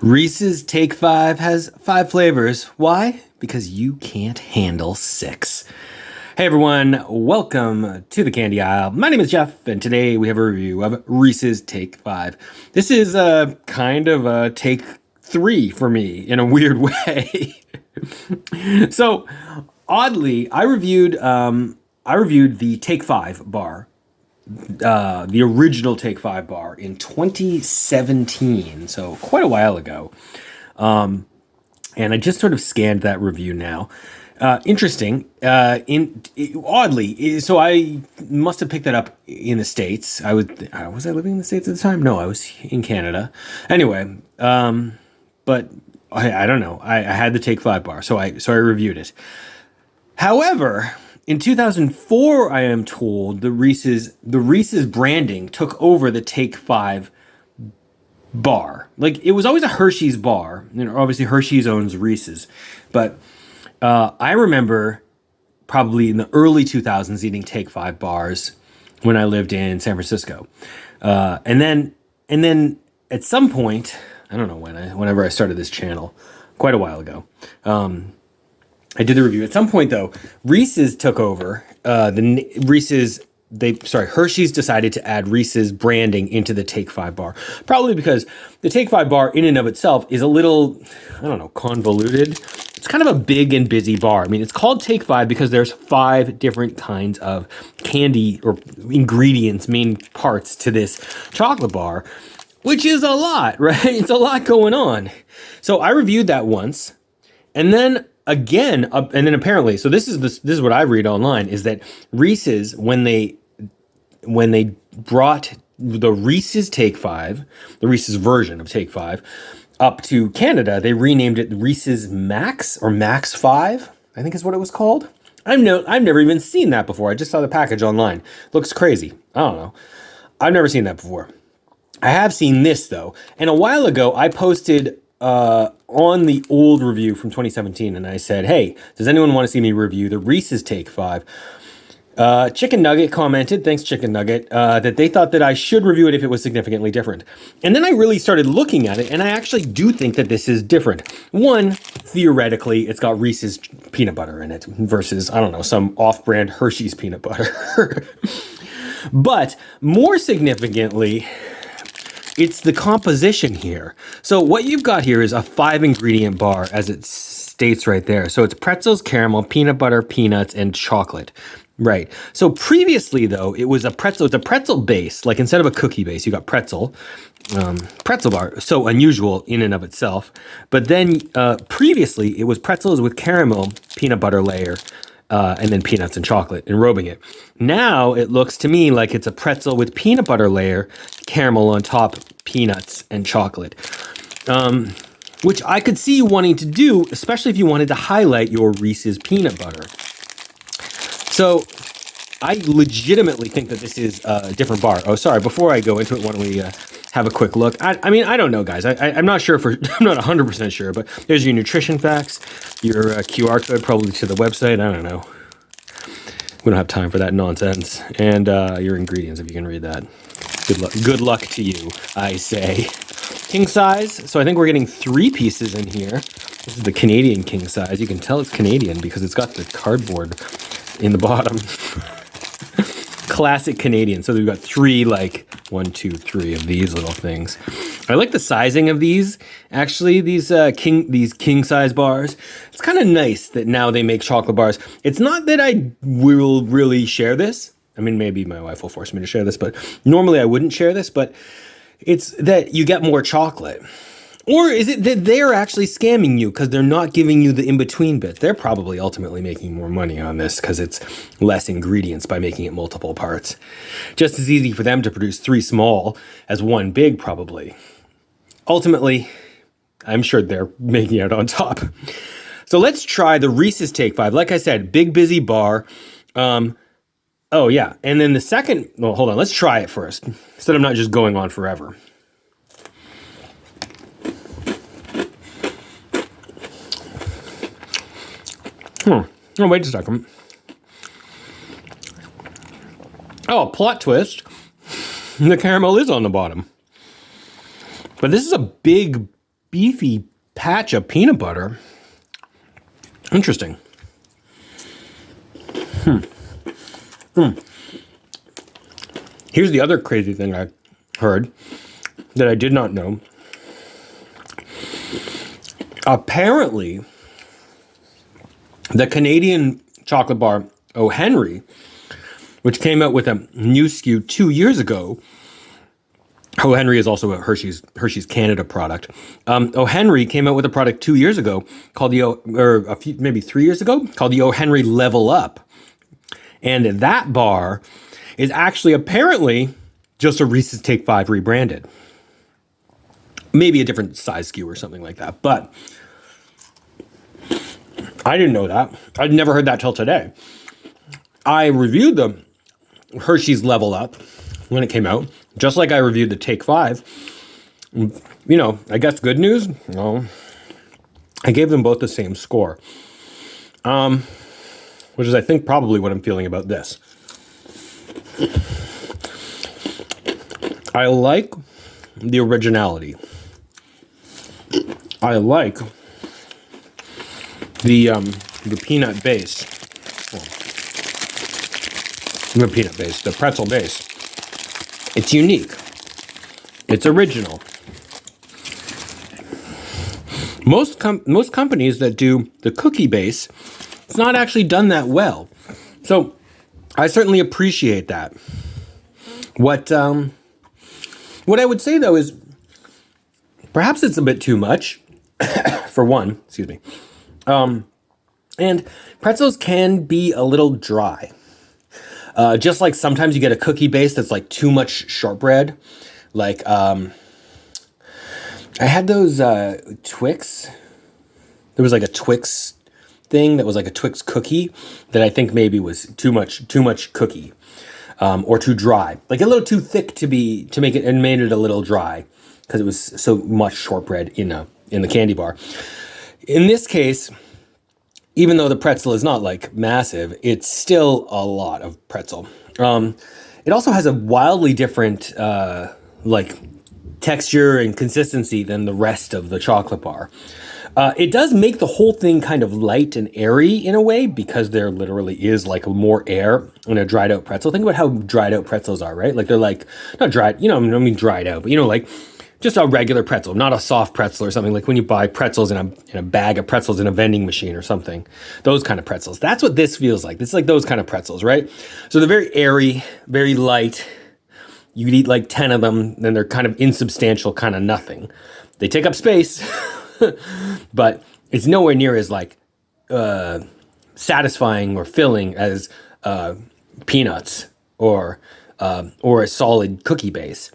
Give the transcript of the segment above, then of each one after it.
Reese's Take 5 has 5 flavors. Why? Because you can't handle 6. Hey everyone, welcome to the candy aisle. My name is Jeff, and today we have a review of Reese's Take 5. This is kind of a take 3 for me in a weird way. So, oddly, I reviewed the Take 5 bar, the original Take 5 bar in 2017, so quite a while ago. And I just sort of scanned that review now. Interesting. Oddly, so I must have picked that up in the States. Was I living in the States at the time? No, I was in Canada. Anyway, but I don't know. I had the Take 5 bar, so I reviewed it. However, in 2004, I am told the Reese's branding took over the Take 5 bar. Like, it was always a Hershey's bar. You know, obviously Hershey's owns Reese's, but I remember probably in the early 2000s eating Take 5 bars when I lived in San Francisco, and then at some point, I don't know whenever I started this channel, quite a while ago. I did the review. At some point, though, Reese's took over. Hershey's decided to add Reese's branding into the Take 5 bar. Probably because the Take 5 bar in and of itself is a little, I don't know, convoluted. It's kind of a big and busy bar. I mean, it's called Take 5 because there's 5 different kinds of candy or ingredients, main parts to this chocolate bar, which is a lot, right? It's a lot going on. So I reviewed that once, and then again, and then apparently, so this is what I read online, is that Reese's, when they brought the Reese's Take 5, the Reese's version of Take 5, up to Canada, they renamed it Reese's Max, or Max 5, I think is what it was called. I've never even seen that before. I just saw the package online. Looks crazy. I don't know. I've never seen that before. I have seen this, though. And a while ago, I posted on the old review from 2017, and I said, hey, does anyone want to see me review the Reese's Take 5? Chicken Nugget commented, thanks Chicken Nugget, that they thought that I should review it if it was significantly different. And then I really started looking at it, and I actually do think that this is different. One, theoretically, it's got Reese's peanut butter in it versus, I don't know, some off-brand Hershey's peanut butter. But more significantly, it's the composition here. So what you've got here is a 5-ingredient bar, as it states right there. So it's pretzels, caramel, peanut butter, peanuts, and chocolate. Right. So previously, though, it was it's a pretzel base. Like, instead of a cookie base, you got pretzel bar. So unusual in and of itself. But then previously, it was pretzels with caramel, peanut butter layer, and then peanuts and chocolate, enrobing it. Now it looks to me like it's a pretzel with peanut butter layer, caramel on top, peanuts, and chocolate. Which I could see you wanting to do, especially if you wanted to highlight your Reese's peanut butter. So I legitimately think that this is a different bar. Oh, sorry. Before I go into it, why don't we have a quick look? I mean, I don't know, guys. I'm not sure I'm not 100% sure, but there's your nutrition facts, your QR code probably to the website. I don't know. We don't have time for that nonsense. And your ingredients, if you can read that. Good luck to you, I say. King size. So I think we're getting 3 pieces in here. This is the Canadian king size. You can tell it's Canadian because it's got the cardboard in the bottom. Classic Canadian. So we've got 3, like 1, 2, 3 of these little things. I like the sizing of these. Actually, these king size bars. It's kind of nice that now they make chocolate bars. It's not that I will really share this. I mean, maybe my wife will force me to share this, but normally I wouldn't share this. But it's that you get more chocolate. Or is it that they're actually scamming you because they're not giving you the in-between bits? They're probably ultimately making more money on this because it's less ingredients by making it multiple parts. Just as easy for them to produce 3 small as 1 big, probably. Ultimately, I'm sure they're making it on top. So let's try the Reese's Take 5. Like I said, big, busy bar. Oh, yeah. And then the second... Well, hold on. Let's try it first instead of not just going on forever. Oh, wait a second. Oh, plot twist. The caramel is on the bottom. But this is a big beefy patch of peanut butter. Interesting. Here's the other crazy thing I heard that I did not know. Apparently, the Canadian chocolate bar O. Henry, which came out with a new SKU 2 years ago. O. Henry is also a Hershey's Canada product. O. Henry came out with a product 2 years ago called maybe 3 years ago, called the O. Henry Level Up. And that bar is actually apparently just a Reese's Take 5 rebranded. Maybe a different size SKU or something like that. But I didn't know that. I'd never heard that till today. I reviewed the Hershey's Level Up when it came out, just like I reviewed the Take 5. You know, I guess good news? No. I gave them both the same score. Which is, I think, probably what I'm feeling about this. I like the originality. I like the peanut base. The pretzel base. It's unique. It's original. Most companies that do the cookie base, it's not actually done that well. So I certainly appreciate that. What I would say though is perhaps it's a bit too much for one, excuse me. And pretzels can be a little dry. Just like sometimes you get a cookie base that's like too much shortbread. Like, I had those Twix. There was like a Twix thing that was like a Twix cookie that I think maybe was too much cookie, or too dry, like a little too thick to make it, and made it a little dry because it was so much shortbread in the candy bar. In this case, even though the pretzel is not like massive, it's still a lot of pretzel. It also has a wildly different like texture and consistency than the rest of the chocolate bar. It does make the whole thing kind of light and airy in a way because there literally is like more air in a dried out pretzel. Think about how dried out pretzels are, right? Like they're like, not dried, I mean dried out, but like just a regular pretzel, not a soft pretzel or something like when you buy pretzels in a bag of pretzels in a vending machine or something. Those kind of pretzels. That's what this feels like. This is like those kind of pretzels, right? So they're very airy, very light. You could eat like 10 of them, then they're kind of insubstantial, kind of nothing. They take up space, but it's nowhere near as like satisfying or filling as peanuts or a solid cookie base.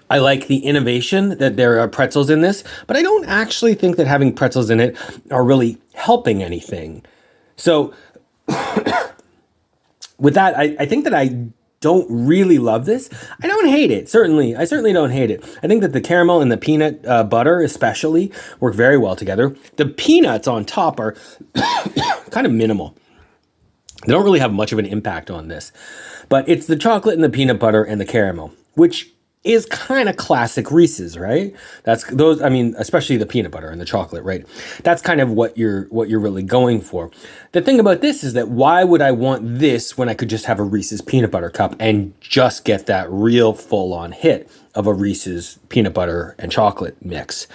I like the innovation that there are pretzels in this, but I don't actually think that having pretzels in it are really helping anything. So with that, I think that I don't really love this. I don't hate it. I certainly don't hate it. I think that the caramel and the peanut butter especially work very well together. The peanuts on top are kind of minimal. They don't really have much of an impact on this, but it's the chocolate and the peanut butter and the caramel, which is kind of classic Reese's, right? That's those, I mean, especially the peanut butter and the chocolate, right? That's kind of what you're really going for. The thing about this is that why would I want this when I could just have a Reese's peanut butter cup and just get that real full-on hit of a Reese's peanut butter and chocolate mix?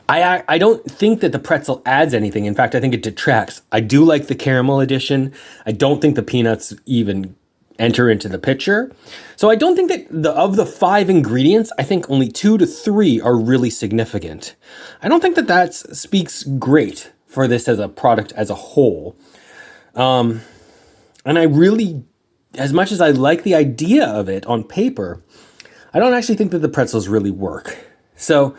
I don't think that the pretzel adds anything. In fact, I think it detracts. I do like the caramel addition. I don't think the peanuts even enter into the picture. So I don't think that of the 5 ingredients, I think only 2 to 3 are really significant. I don't think that speaks great for this as a product as a whole. And I really, as much as I like the idea of it on paper, I don't actually think that the pretzels really work. So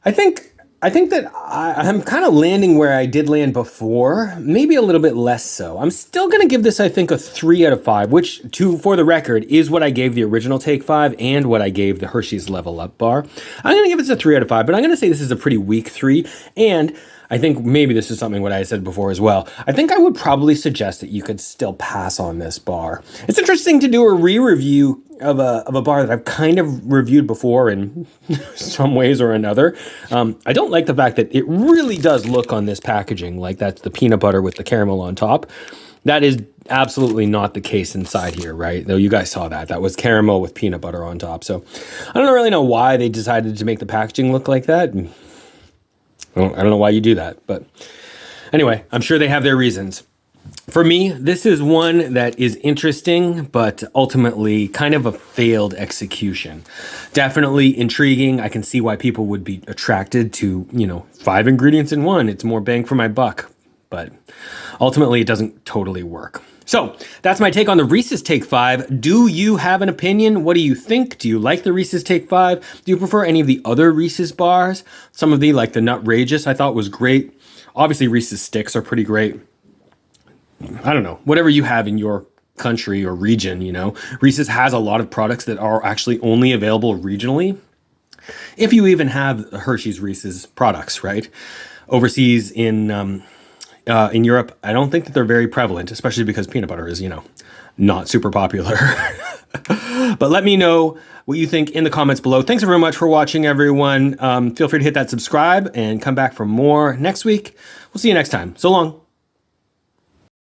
I think that I'm kind of landing where I did land before, maybe a little bit less so. I'm still going to give this, I think, a 3 out of 5, which, for the record, is what I gave the original Take 5 and what I gave the Hershey's Level Up bar. I'm going to give this a 3 out of 5, but I'm going to say this is a pretty weak 3, and I think maybe this is something what I said before as well. I think I would probably suggest that you could still pass on this bar. It's interesting to do a re-review of a bar that I've kind of reviewed before in some ways or another. I don't like the fact that it really does look on this packaging like that's the peanut butter with the caramel on top. That is absolutely not the case inside here, right? Though you guys saw that. That was caramel with peanut butter on top. So I don't really know why they decided to make the packaging look like that. I don't know why you do that. But anyway, I'm sure they have their reasons. For me, this is one that is interesting, but ultimately kind of a failed execution. Definitely intriguing. I can see why people would be attracted to, 5 ingredients in one. It's more bang for my buck. But ultimately, it doesn't totally work. So that's my take on the Reese's Take 5. Do you have an opinion? What do you think? Do you like the Reese's Take 5? Do you prefer any of the other Reese's bars? Some of the, like the Nutrageous, I thought was great. Obviously, Reese's Sticks are pretty great. I don't know. Whatever you have in your country or region, Reese's has a lot of products that are actually only available regionally. If you even have Hershey's Reese's products, right? Overseas in Europe, I don't think that they're very prevalent, especially because peanut butter is, not super popular. But let me know what you think in the comments below. Thanks very much for watching, everyone. Feel free to hit that subscribe and come back for more next week. We'll see you next time. So long.